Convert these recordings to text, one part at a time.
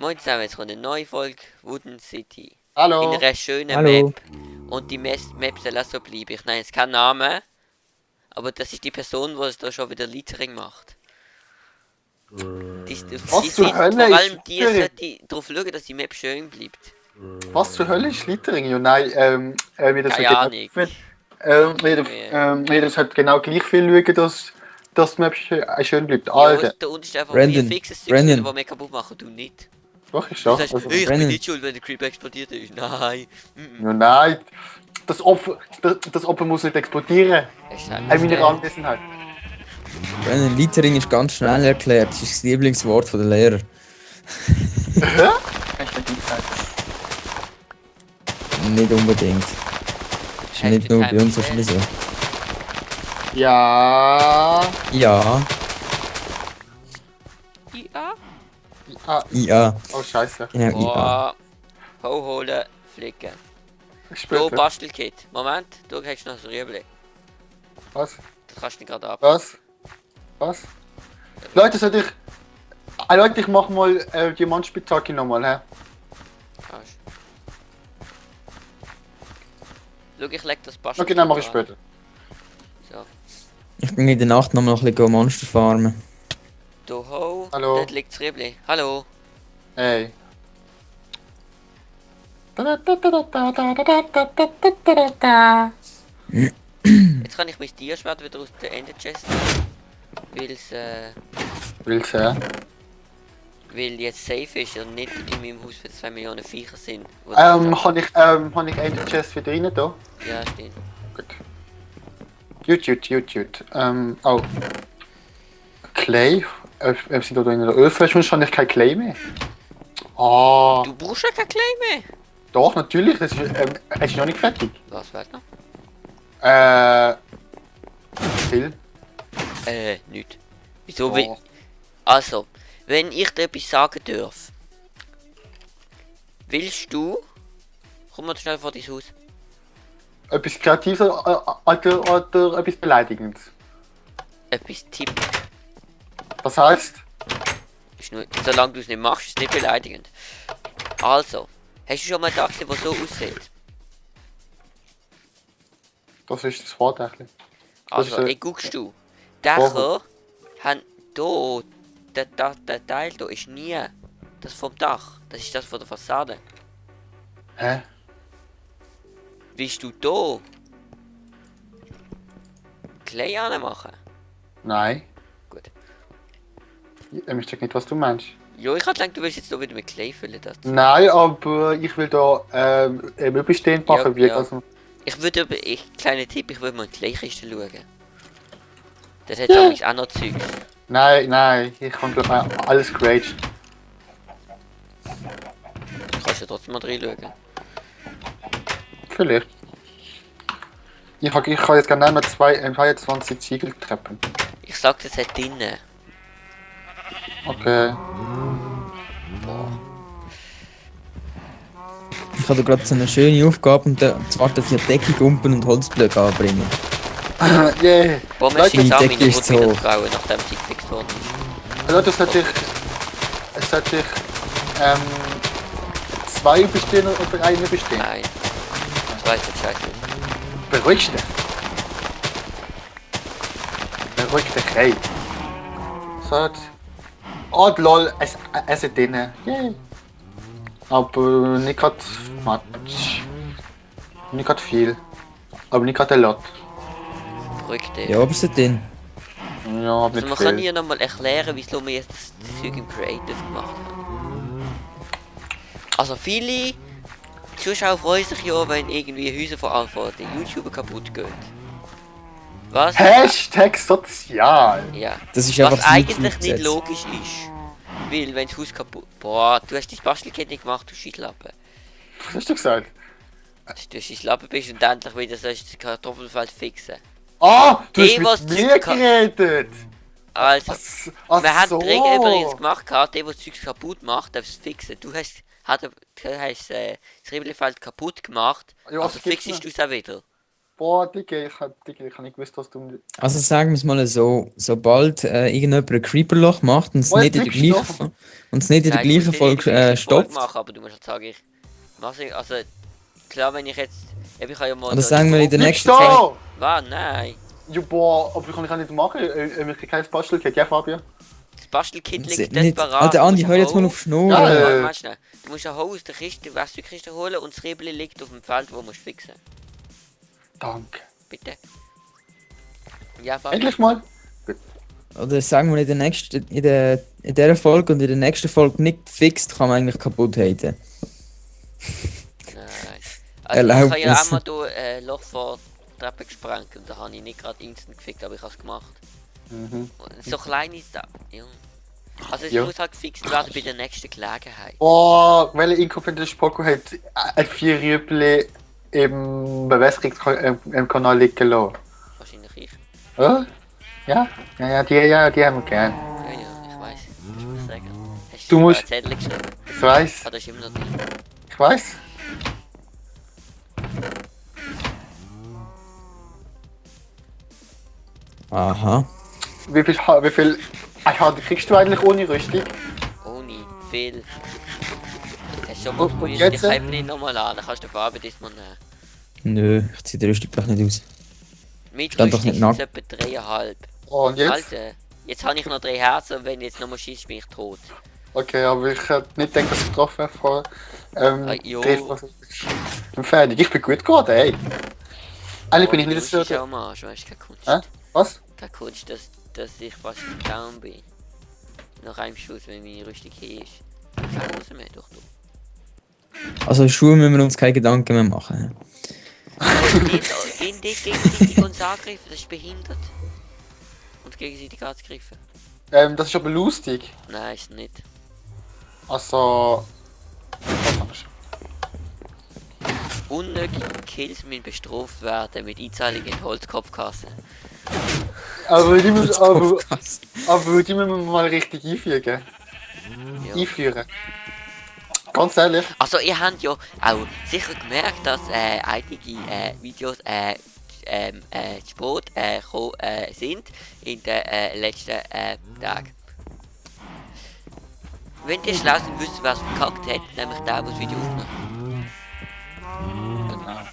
Moin zusammen, jetzt kommt eine neue Folge Wooden City. In Hallo. einer schönen Hallo. Map. Und die Map soll auch so bleiben. Ich nenne jetzt keinen Namen, aber das ist die Person, die es da schon wieder Littering macht. Was zur Hölle vor ist allem die Littering? sollte darauf schauen, dass die Map schön bleibt. Was zur Hölle ist Littering? Ja, nein, wie das Keine halt Ahnung. wie das halt genau gleich viel schauen, dass die Map schön bleibt. Ja, Alter, der Unterschied ist einfach, Brandon, wir fixen es Brandon. was wir kaputt machen, du nicht. doch ist Du das. sagst, Also, ich bin Brandon. nicht schuld, wenn der Creeper explodiert ist. Nein. ja, nein, das Opfer muss nicht explodieren. Es ist halt In meiner Anwesenheit. Brandon, Littering ist ganz schnell erklärt. Das ist das Lieblingswort der Lehrer. Kannst du nicht sagen. Nicht unbedingt. Ist Hast nicht du nur kein bei uns Problem? so. Ja. Ja, Ja. Ah, IA. oh, scheiße. Genau, IA. Boah. Hau holen, flicken. So, Später. Bastelkit. Moment, du hast noch ein Rüebli. Was? Das kannst du nicht gerade ab. Was? Leute, Leute, ich mach mal Diamantspitzhacke nochmal, hä? Kannst. Schau, ich leg das Bastelkit Okay, dann mach ich an. später. So. Ich bin in der Nacht noch ein bisschen Monster farmen. Du hau, Hallo. dort liegt das Rüebli. Hallo. Hey. Jetzt kann ich mein Tierschwert wieder aus der Ender Chest nehmen. Will's, ja? Weil jetzt safe ist und nicht in meinem Haus für 2 Millionen Viecher sind. wo Hab ich Ender Chest wieder rein da? Ja, stimmt. Gut. Gut. Oh. Clay? Sind da in der Ölflasche habe ich kein Clay mehr. Ah, Du brauchst ja kein Clay mehr. doch, natürlich. Das ist noch nicht fertig. Was fehlt noch? Viel. Nicht. Wieso? Oh. Also, wenn ich dir etwas sagen darf. Willst du... Komm mal schnell vor dein Haus. Etwas Kreatives oder etwas Beleidigendes. Etwas Tipp. Das heißt, Ist nur, solange du es nicht machst, ist es nicht beleidigend. Also, hast du schon mal gedacht, was so aussieht? das ist das Wort eigentlich. Also, ist, ey, guckst du. Dächer haben hier, der Teil hier ist nie das vom Dach. Das ist das von der Fassade. Hä? Willst du hier Clay anmachen? Nein. Gut. Ich check nicht, was du meinst. Ja, ich hatte gedacht, du willst jetzt hier wieder mit Clay füllen. Das. Nein, aber ich will da Möbelstehend machen, wie ja. also. Ich würde aber, kleiner Tipp, ich würde mal in die Claykiste schauen. Das hat nämlich auch noch Zeug. Nein, ich kann glaube alles graded. Du kannst ja trotzdem mal reinschauen. Vielleicht. Ich kann jetzt gerne noch 22 Ziegeltreppen. Ich sag, das hat drinnen. Okay. Ich habe gerade so eine schöne Aufgabe und zu warten auf die Deckung umpen und Holzblöcke anbringen. Yeah. Boah, man Leute, schießt die an Decke meine ist Mutter so. und Frauen, nachdem sie gefixt worden ist. Leute, es sollte ich 2 bestehen oder 1 bestehen. Nein. Ich weiß nicht, scheiße ist. Beruhig dich. Beruhig dich, hey. So. Oh, lol, es ist drin. Yay. Aber nicht gerade much. Nicht gerade viel. Aber nicht gerade ein lot. Beruhig dich. Ja, aber es ist drin. Ja, aber Also nicht man kann viel. hier nochmal erklären, wieso wir jetzt das Zeug im Creative gemacht haben. Also viele Zuschauer freuen sich ja, wenn irgendwie Häuser von den YouTuber kaputt gehen. Was? Hashtag sozial. Ja. Das ist Was einfach das eigentlich nicht YouTube-Gesetz. logisch ist. Weil wenn das Haus kaputt... Boah, du hast dein Bastelkit nicht gemacht, du Scheitlappen. Was hast du gesagt? Dass du Scheitlappen bist und endlich wieder sollst du das Kartoffelfeld fixen. Ah, du Die, hast was mit mir Zeug geredet. Also, Ach wir haben so. die Regel übrigens gemacht, der, der das Zeug kaputt macht, darf es fixen. Du hast das Rebelfeld kaputt gemacht, Ja, also was gibt's fixest du es auch wieder. Boah, Digga, ich hab nicht gewusst, was du... Also sagen wir es mal so, sobald irgendjemand ein Creeperloch macht und es Woher nicht in der drückst du gleichen, noch? und es nicht in der Nein, du musst gleichen nicht in der Folge gleichen Folge stoppt, machen, aber du musst halt sagen, also klar, wenn ich jetzt, ich kann ja mal oder sagen wir in der Bleibst nächsten Zeit, da! Was? Nein. Ja, boah, aber ich kann ich auch nicht machen. Ich krieg kein Bastelkit, ja, Fabian? Das Bastelkit liegt dort nicht, parat. Alter Du Andi, musst hör jetzt mal Hoe- auf Schnurren. Ja, Warte mal schnell. Du musst ein Hoe aus der Kiste, Werkzeugkiste holen und das Riebel liegt auf dem Feld, wo du musst fixen. Danke. Bitte. Ja, Fabi. Endlich mal. Oder sagen wir in der nächsten, in der Folge und in der nächsten Folge nicht gefixt, kann man eigentlich kaputt haten. Nein. Also ich Erlaubt habe ja es. einmal hier ein Loch vor die Treppe gesprengt und da habe ich nicht gerade instant gefickt, aber ich habe es gemacht. Mhm. Und so klein ist das. Ja. Also es Ja. muss halt gefixt werden bei der nächsten Gelegenheit. Boah, welcher inkompetente Spoko hat 4 Rüebli im Bewässerungskanal liegen lassen? Wahrscheinlich ich. Oh? Ja, die haben wir gern. Ja, ich weiß. Ich muss sagen. Hast Du musst- einen Zettel geschrieben? Ich weiß, Ah, das ist immer noch drin. ich weiß. Aha. Wie viel HD kriegst du eigentlich ohne Rüstung? Ohne viel. Hast du schon mal Und probiert? jetzt? Ich habe nicht nochmal an, dann kannst du die Farbe diesmal nehmen. Nö, ich zieh die Rüstung doch nicht aus. Mit Stand doch Rüstung nicht sind es nackt. etwa 3,5. Oh, und jetzt? Alter, jetzt habe ich noch 3 Herzen und wenn du jetzt nochmal schießt, bin ich tot. Okay, aber ich hätte nicht gedacht, dass ich getroffen habe vor Jo. fertig. Ich bin gut geworden, ey. Eigentlich bin ich Du nicht so... bist auch am Arsch, weißt du, keine Kunst. Hä? Was? Keine Kunst, dass ich fast down bin. Nach einem Schuss, wenn meine Rüstung hier ist. Keine Hose mehr, doch du. Also Schuhe müssen wir uns keine Gedanken mehr machen. Gehen die gegenseitig uns angreifen, das ist behindert. Und gegenseitig angegriffen. Das ist aber lustig. Nein, ist nicht. Also... Unnötige Kills müssen bestraft werden mit Einzahlung in Holzkopfkasse. Aber die müssen, Kopfkasten. aber die müssen wir mal richtig einfügen. Ja. Einführen. Ganz ehrlich. Also ihr habt ja auch sicher gemerkt, dass einige Videos Sport gekommen sind in den letzten Tagen. Wenn ihr schlau sind, wisst ihr, wer es verkackt hat, nämlich der, der das Video aufgenommen Genau. hat.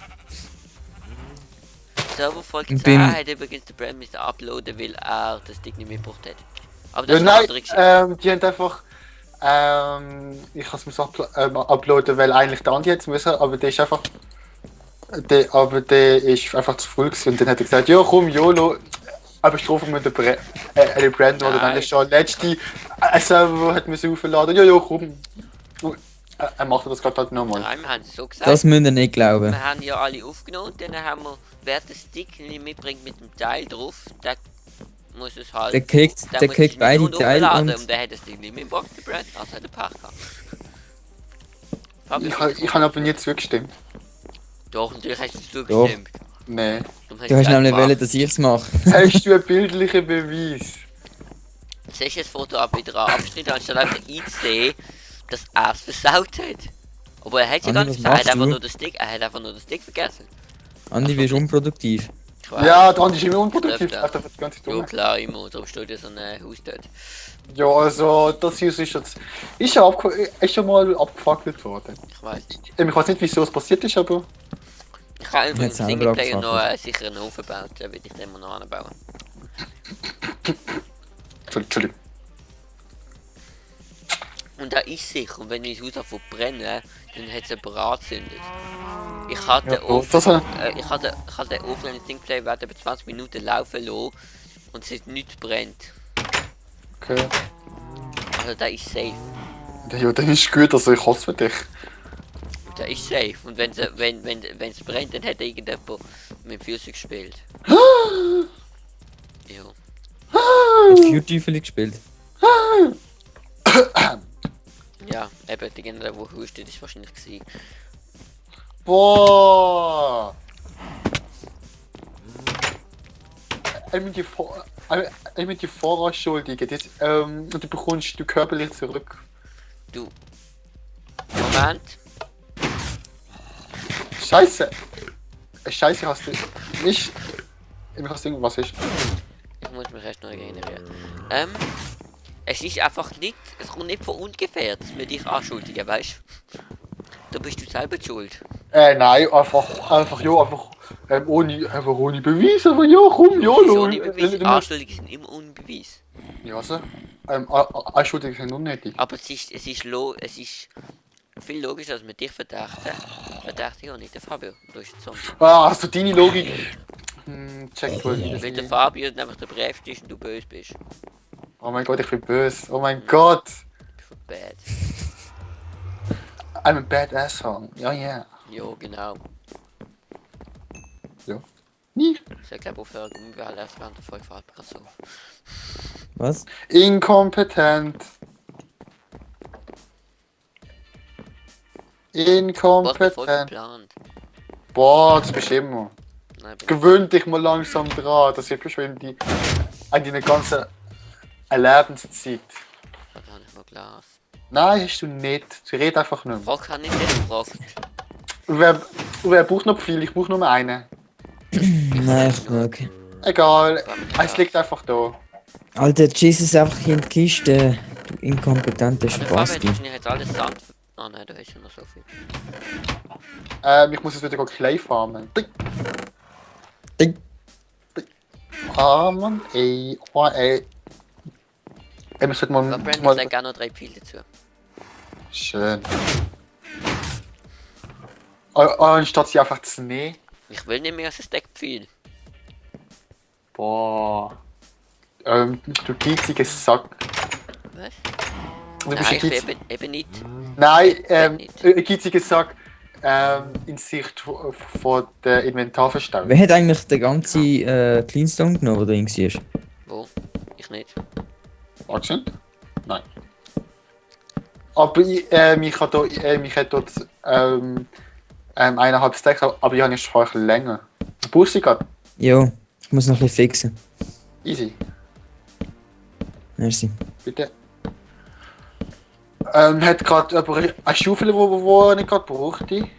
Serverfolge Ich 10 bin- hat übrigens der Brand müssen uploaden, weil er das Ding nicht mitgebracht hat. Aber das Ja, ist eine nein, andere Geschichte. die haben einfach... ich kann es uploaden, weil eigentlich der Andi jetzt müssen, aber der ist einfach... Der ist einfach zu früh gewesen und dann hat er gesagt, ja komm, YOLO, aber Strophe mit der Brand oder dann Nein. ist schon letzte Server hat müssen aufladen, ja komm. Er macht das gerade halt nochmal. Nein, wir haben es so gesagt. Das müsst ihr nicht glauben. Wir haben ja alle aufgenommen und dann haben wir, wer den Stick nicht mitbringt mit dem Teil drauf, der muss es halt... Der kriegt muss es beide mit Teile runterladen und- und der hat das Ding nicht mitgebracht, der Brand, also hat er Pech gehabt. Ich habe aber nie zugestimmt. Doch, natürlich hast du zugestimmt. Nee. Darum Du hast es nämlich gemacht. wollen, dass ich's mache. Hast du einen bildlichen Beweis? Siehst du das Foto ab wieder abschnitt, anstatt einfach einzusehen, dass er es versaut hat. Aber er hat ja Andi, gar nicht was gesagt, machst du? er hat einfach nur den Stick vergessen. Andi, wirst unproduktiv. Ich weiss. Ja, der Andi ist immer unproduktiv. Öfter. Alter, was ganz Ja dumm. klar, immer, darum steht ja so ein Haus dort. Ja, also, das hier ist jetzt... ist schon mal abgefackelt worden. Ich weiß. Ich weiß nicht, wieso es passiert ist, aber... Ich habe im Hat's selber Singleplayer noch abgefackelt. sicher einen Ofen gebaut, den will ich dann mal noch anbauen. Entschuldigung. Und da ist sicher, und wenn ich das Haus anfange zu brennen, dann hat es jemand angezündet. Ich hatte den Ofen, das, ich hatte den Ofen in den Singleplayer während etwa 20 Minuten laufen lassen und es ist nichts brennt. okay. Also der ist safe. Ja, dann ist gut, also ich hasse dich. Der ist safe. Und wenn es brennt, dann hat irgendjemand mit dem Füßen gespielt. Ja. Mit Feuerteufel gespielt. Ja, eben, der Gegner, der hustet, ist wahrscheinlich gewesen. Boah! Ich bin die Vorratsschuldige. Du bekommst du körperlich zurück. Du. Moment. Scheiße! Scheiße hast du. Ich weiß nicht, was ist. Ich muss mich erst noch erinnern. Es ist einfach nicht, es kommt nicht von ungefähr, dass wir dich anschuldigen, weißt du? Da bist du selber die schuld. Nein, ohne Beweis, aber ja, komm, ja, Wieso nicht Beweis? Anschuldigungen sind immer ohne Beweis. Ja, so. Anschuldigungen sind unnötig. Aber es ist viel logischer, dass wir dich verdächtigen und nicht der Fabio. Du bist ein Zombie. Also deine Logik. Checkt wohl. Weil der Fabio nämlich der Brävste ist und du böse bist. Oh mein Gott, ich bin böse. Oh mein Gott. Du bist bad. I'm a bad asshole. Ja, yeah. Jo, genau. Ja. Nie. Ich glaube, aufhören, wir alle erst während der 5 so. Was? Inkompetent. Was voll Inkompetent. verplant. Boah, das bist du immer. Nein, bin Gewöhn dich mal langsam dran. Das ist schon in deine ganze Lebenszeit. ich habe nicht mal Glas. Nein, hast du nicht. Du redest einfach nicht mehr. Frag kann ich nicht gefragt. Wer braucht noch viel? Ich brauche nur einen. Nein, okay. Egal, es liegt einfach da. Alter, Jesus einfach in die Kiste. Du inkompetenter Der Fabio hat Spasti. wahrscheinlich jetzt alles Sand. Ah nein, da ist ja noch so viel. Ich muss jetzt wieder Clay farmen. Ding. Ah, Mann, ey. Oh, ey. Wir sollten Da mal... brennt mir gerne noch 3 Pfeile dazu. Schön. Anstatt sie einfach zu nehmen. Ich will nicht mehr als ein Stack Pfeil. Boah. Du geiziger Sack. Was? Du bist Nein, ein ich bin Geiz... eben nicht. Nein, nicht. ein geiziger Sack. In Sicht von der Inventarverstellung. Wer hat eigentlich den ganzen Cleanstone genommen, der drin war? Wo? Ich nicht. Accent? Nein. Aber ich hätte dort 1,5 Stacks, aber ich habe eine Sprache länger. Brauchst du gerade? Jo, ich muss noch ein bisschen fixen. Easy, Merci. bitte. Hat gerade jemand eine Schaufel, wo er nicht gerade brauchte?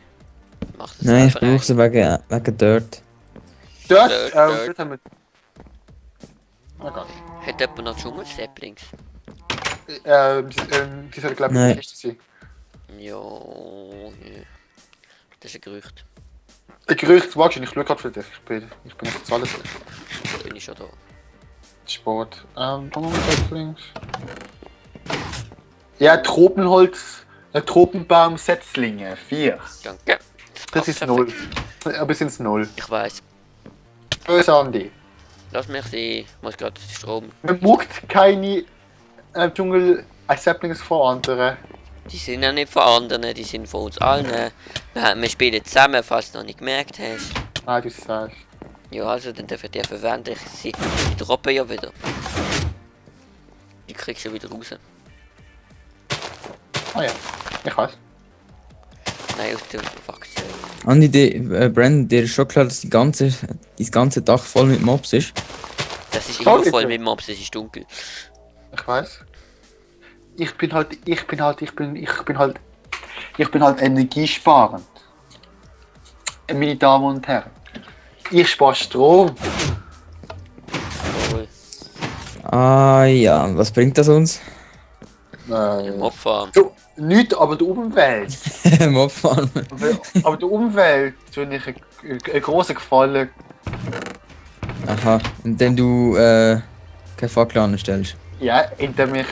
Mach das Nein, ich einfach brauche sie wegen Dirt. Dort, Dirt. dort haben wir... Oh Gott. Hat jemand noch Dschungel-Saplings? Die sollen glaube ich Nein. in der Kiste sein. Jo, ja. Das ist ein Gerücht. Ein Gerücht, warte, ich schaue gerade für dich. Ich bin jetzt alles. Bin ich schon da. Sport. Links. Ja, Tropenholz, Tropenbaum-Setzlinge, 4. Danke. Das ist 0. Aber sind es 0. Ich weiß. Böse Andi. Lass mich sehen. Ich muss gerade Strom. Man muckt keine Dschungel-Saplings vor anderen. Die sind ja nicht von anderen, die sind von uns allen. Wir spielen zusammen, falls du noch nicht gemerkt hast. Nein, du sagst. Ja, also dann dürfen die verwenden. Die droppen ja wieder. Die kriegst du wieder raus. Ah ja, ich weiß. Nein, aus der Fraktion. Andi, Brandon, dir ist schon klar, dass das ganze Dach voll mit Mobs ist? Das ist Sorry, immer voll bitte. mit Mobs, es ist dunkel. Ich weiß. Ich bin halt energiesparend. Meine Damen und Herren. Ich spare Strom. Jawohl. Ah ja, was bringt das uns? Mobfarm. So, nicht aber der Umwelt. Mobfarm. Aber der Umwelt tue ich einen grossen Gefallen. Aha, indem du keine Fackel anstellst. Ja, indem ich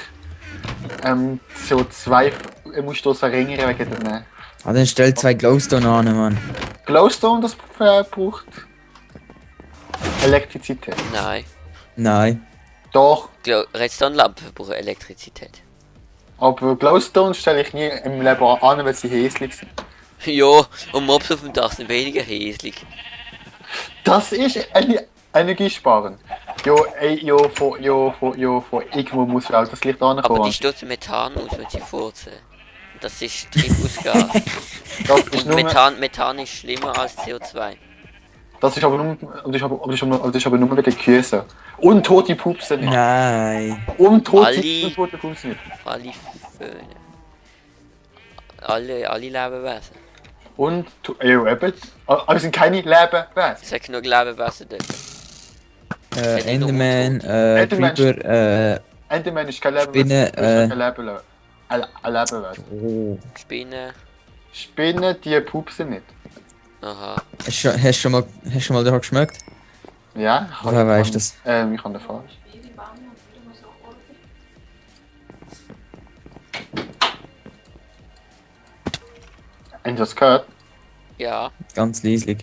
CO2 musst du verringern wegen den Ah, dann stell 2 Glowstone an, Mann. Glowstone, das braucht Elektrizität. Nein. Nein. Doch, Redstone-Lampen brauchen Elektrizität. aber Glowstone stelle ich nie im Leben an, weil sie hässlich sind. Ja, und Mobs auf dem Dach sind weniger hässlich. Das ist energiesparend. Von irgendwo muss ja auch das Licht Aber ankommen. die stoßen Methan aus, wenn sie furzen. Das ist Treibhausgas. Das ist Und nur, Methan ist schlimmer als CO2. das ist aber nur, das ist aber nur wegen Küsse. Und tote Pupsen nicht. Nein. Und tote Ali. Pupsen nicht. Alle Föhne. Alle Lebewesen. Und eben. Also sind keine Lebewesen. Es hat genug Lebewesen dort. Enderman, Enderman Creeper, Enderman ist kein Lebewesen. Spinne, ist kein Lebewesen. oh. Spinnen. Spinnen, die pupsen nicht. Aha. Hast du schon mal daran geschmeckt? Ja, Woher weißt du das? Ich kann davon. Hast du das gehört? Ja. Ganz leislich.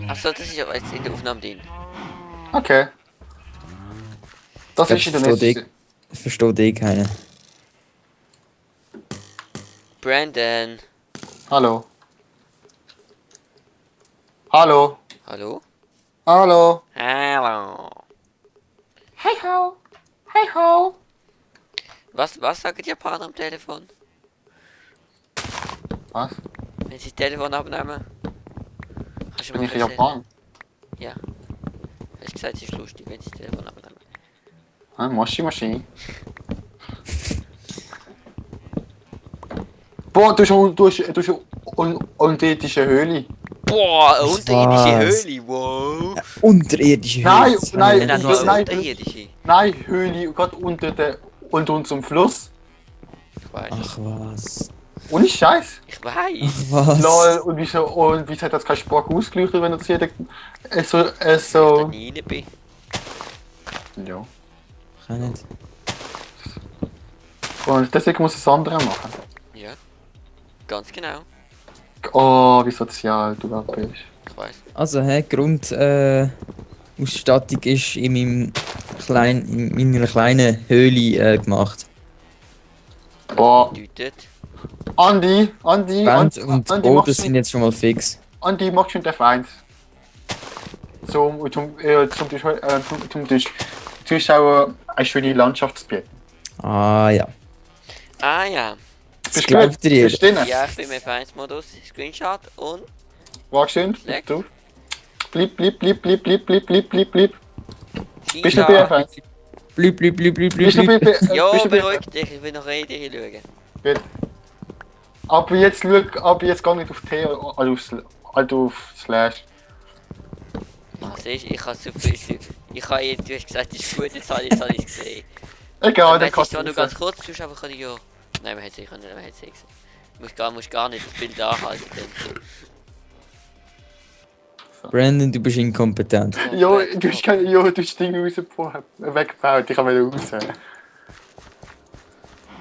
Achso, das ist aber jetzt in der Aufnahme drin. Okay. Das ist in der nächsten. Das versteht eh keiner. Brandon. Hallo. Hallo. Hallo? Hallo. Hallo. Hey ho. Hey ho. Was sagen die Japaner am Telefon? Was? Wenn sie das Telefon abnehmen? Kannst du Bin mal ich in erzählen? Japan? Ja. Hast du gesagt, es ist lustig, wenn sie das Telefon abnehmen? Moshi. Boah, du hast eine unterirdische Höhle. Boah, eine unterirdische Was? Höhle, wow. Unterirdische Nein, Höhle. nein, Nein, das- nur nein, unterirdische. Nein, Höhle, gerade unter unserem Fluss. Ich weiß. Ach was. Ohne Scheiß. Ich weiß. Ach was. Lol, und wieso hat das kein Spock ausgeleuchtet, wenn das jeder so. Ich da nie rein bin. Ja. Kann nicht. Und deswegen muss es andere machen. Ja. Ganz genau. Oh, wie sozial du da bist. Ich weiß. Also, Grund Ausstattung ist in meiner kleinen Höhle gemacht. Boah, Bedeutet. Andi, Band und Boden machst sind jetzt schon mal fix. Andi, machst du F1? Zum Zuschauer eine schöne Landschaft zu bieten. Ah ja. Ah ja. Das glaubt ihr Bist du jeder. drin? Ja, ich bin im F1-Modus. Screenshot und. Wag schön, Leck. drauf. Blieb. Bist du Schießer. bei F1? Blüb. Bist du bei Jo, bist du bei- beruhig dich, ich will noch reden hier schauen. Gut. Aber jetzt gar nicht auf T, also auf Slash. Ah, siehst du, ich habe so viel. Du hast gesagt, das ist gut, jetzt habe ich es gesehen. Egal, Wenn dann es kannst zwar du nur ganz kurz tust, aber kann ich ja. Nein, man hat es sicher nicht, man hat es gesehen. Musst gar nicht das Bild anhalten. Brandon, du bist inkompetent. Jo, du hast das Ding weggebaut, ich kann wieder raus.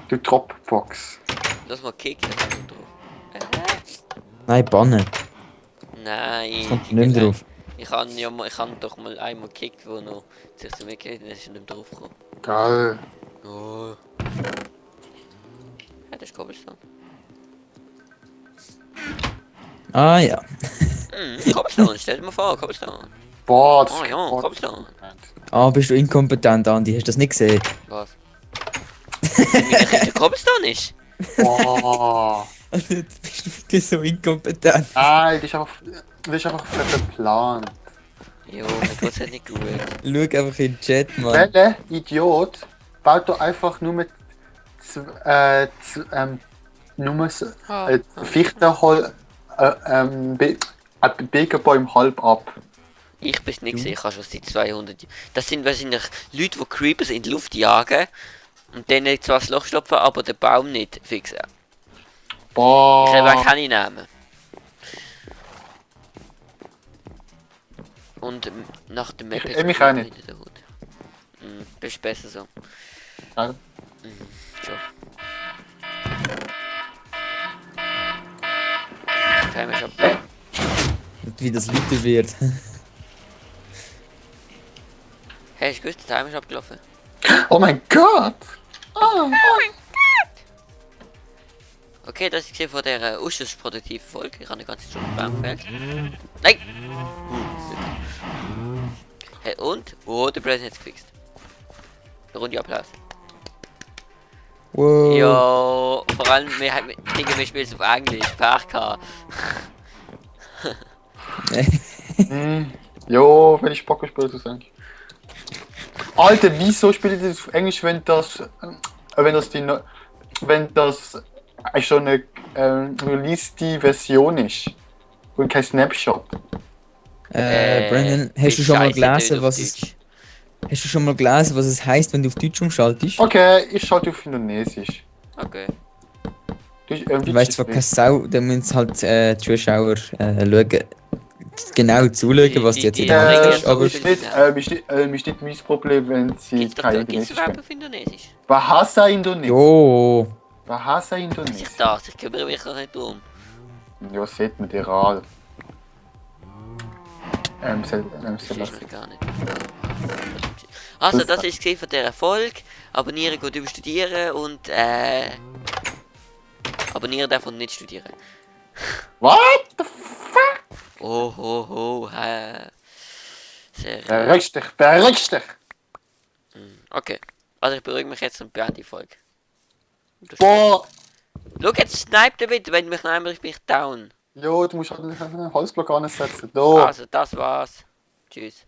Du Dropbox. Lass mal kicken, da kommt drauf. Nein, bannen. Nein. Kommt nicht mehr drauf. Ich habe doch mal einmal gekickt, wo noch sich zu mir geht und dann ist er nicht mehr drauf gekommen. Geil. Oh. Ja, das ist Cobblestone. Ah ja. Cobblestone, stell dir mal vor, Cobblestone. Boah, das Oh ja, Cobblestone. Ah, bist du inkompetent, Andi? Hast du das nicht gesehen? Was? Wie der Cobblestone ist? Boah. Also, du bist wirklich so inkompetent. Nein, das ist einfach verplant. Jo, mir geht's halt nicht gut. Schau einfach in den Chat, Mann. Welcher Idiot baut da einfach nur mit Fichtenholz, Birkenbäume halb ab. Ich bin's nicht gesehen, ich habe schon seit 200 Jahren. Das sind wahrscheinlich Leute, die Creepers in die Luft jagen und dann zwar das Loch stopfen, aber den Baum nicht fixen. Ich habe auch Boah. keine Namen. Und nach dem Map Ich mich auch nicht. hinter der Hut. Bist besser so. Ja. Schon. Timer ist ab. Wie das weiter wird. Hey, hast du gewusst, der Timer ist abgelaufen? Oh mein Gott! Okay, das ist gesehen von der ausschussproduktiven Folge. Ich habe eine ganze Stunde Baum gefällt. Nein! Hey, und? Oh, der Brandon hat es gefixt. Runde Applaus. Wow. Jo, vor allem, wir spielen es auf Englisch. Pech gehabt. Jo, wenn ich Bock gespielt habe, denke ich. Alter, wieso spielt ihr das auf Englisch, wenn das schon eine Release die Version ist. Und kein Snapshot. Brandon, hast du wie schon mal scheisse tönt gelesen, auf was es, Deutsch? hast du schon mal gelesen, was es heißt, wenn du auf Deutsch umschaltest? Okay, ich schalte auf Indonesisch. Okay. Du weißt zwar keine Sau, dann müssen halt die Zuschauer schauen, genau zuschauen, was du jetzt in der Hand hast, aber ist nicht mein Problem, wenn sie Gibt's kein gibt's Indonesisch überhaupt können. auf Indonesisch? Bahasa Indonesisch. jo, Bahasa Was ist Indonesisch. das? Ich kümmere mich auch nicht drum. Ja, sieht man dir an. Das ist noch gar nicht. Also, das ist es von dieser Folge. Abonnieren geht über Studieren und abonnieren davon nicht studieren. What the fuck? Oh, ho, ho, sehr. Beruhig dich. Okay. Also, ich beruhige mich jetzt und beende die Folge. Boah. Schau, jetzt snipe bitte, wenn du mich nehmen, ich bin down. Jo, du musst halt einen Holzblock ansetzen. Da. Also, das war's. Tschüss.